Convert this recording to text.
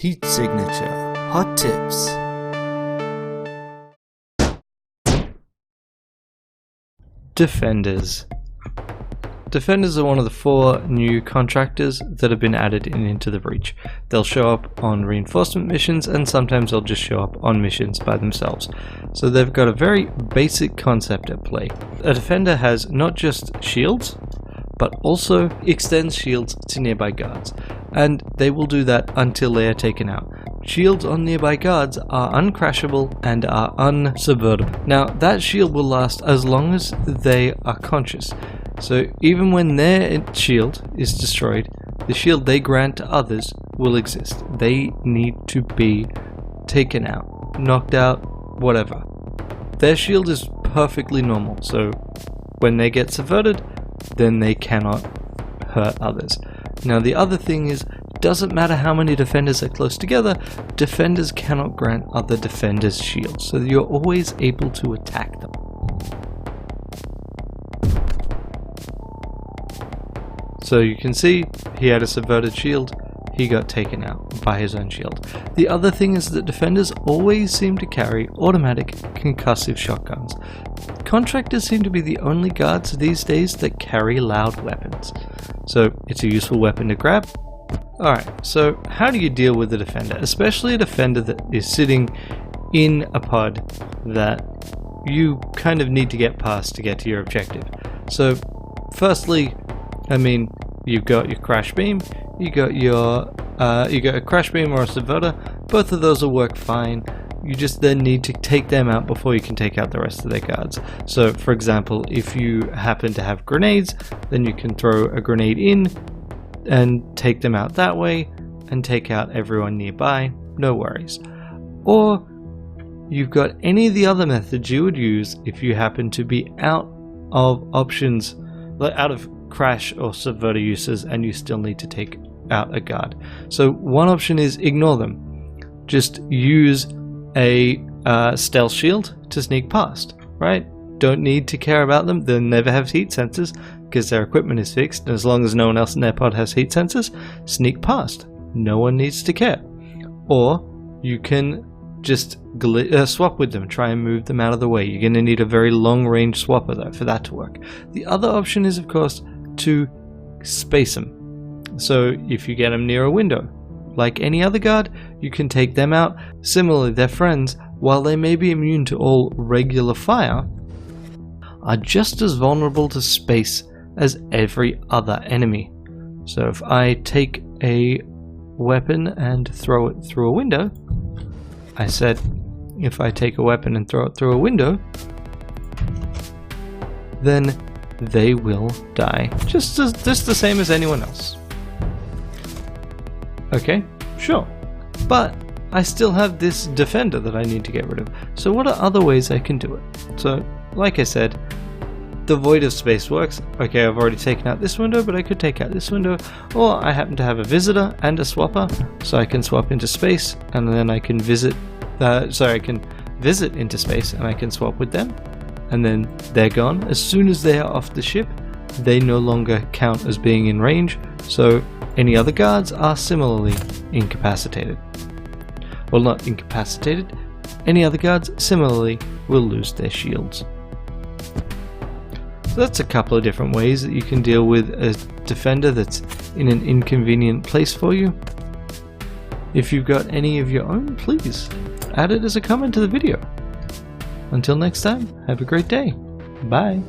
Heat signature. Hot tips. Defenders. Defenders are one of the 4 new contractors that have been added into the breach. They'll show up on reinforcement missions, and sometimes they'll just show up on missions by themselves. So they've got a very basic concept at play. A defender has not just shields, but also extends shields to nearby guards, and they will do that until they are taken out. Shields on nearby guards are uncrashable and are unsubvertible. Now, that shield will last as long as they are conscious. So even when their shield is destroyed, the shield they grant to others will exist. They need to be taken out, knocked out, whatever. Their shield is perfectly normal, so when they get subverted, then they cannot hurt others. Now the other thing is, doesn't matter how many defenders are close together, defenders cannot grant other defenders shields, so you're always able to attack them. So you can see, he had a subverted shield, he got taken out by his own shield. The other thing is that defenders always seem to carry automatic concussive shotguns. Contractors seem to be the only guards these days that carry loud weapons, so it's a useful weapon to grab. Alright, so how do you deal with a defender, especially a defender that is sitting in a pod that you kind of need to get past to get to your objective? So firstly, you've got your crash beam, you got a crash beam or a subverter. Both of those will work fine. You just then need to take them out before you can take out the rest of their guards. So for example, if you happen to have grenades, then you can throw a grenade in and take them out that way and take out everyone nearby, no worries. Or you've got any of the other methods you would use if you happen to be out of options, out of crash or subverter uses, and you still need to take out a guard. So one option is ignore them. Just use a stealth shield to sneak past, right? Don't need to care about them. They'll never have heat sensors because their equipment is fixed, and as long as no one else in their pod has heat sensors, sneak past. No one needs to care. Or you can just swap with them, try and move them out of the way. You're going to need a very long range swapper though for that to work. The other option is of course to space them. So if you get them near a window, like any other guard, you can take them out. Similarly, their friends, while they may be immune to all regular fire, are just as vulnerable to space as every other enemy. So if I take a weapon and throw it through a window, I said if I take a weapon and throw it through a window, then they will die just the same as anyone else. Okay, sure, but I still have this defender that I need to get rid of. So what are other ways I can do it? So like I said, the void of space works. Okay, I've already taken out this window, but I could take out this window, or I happen to have a visitor and a swapper, so I can swap into space, and then I can visit into space and I can swap with them, and then they're gone. As soon as they are off the ship, they no longer count as being in range, so any other guards are similarly incapacitated. Well, not incapacitated, any other guards similarly will lose their shields. So that's a couple of different ways that you can deal with a defender that's in an inconvenient place for you. If you've got any of your own, please add it as a comment to the video. Until next time, have a great day. Bye.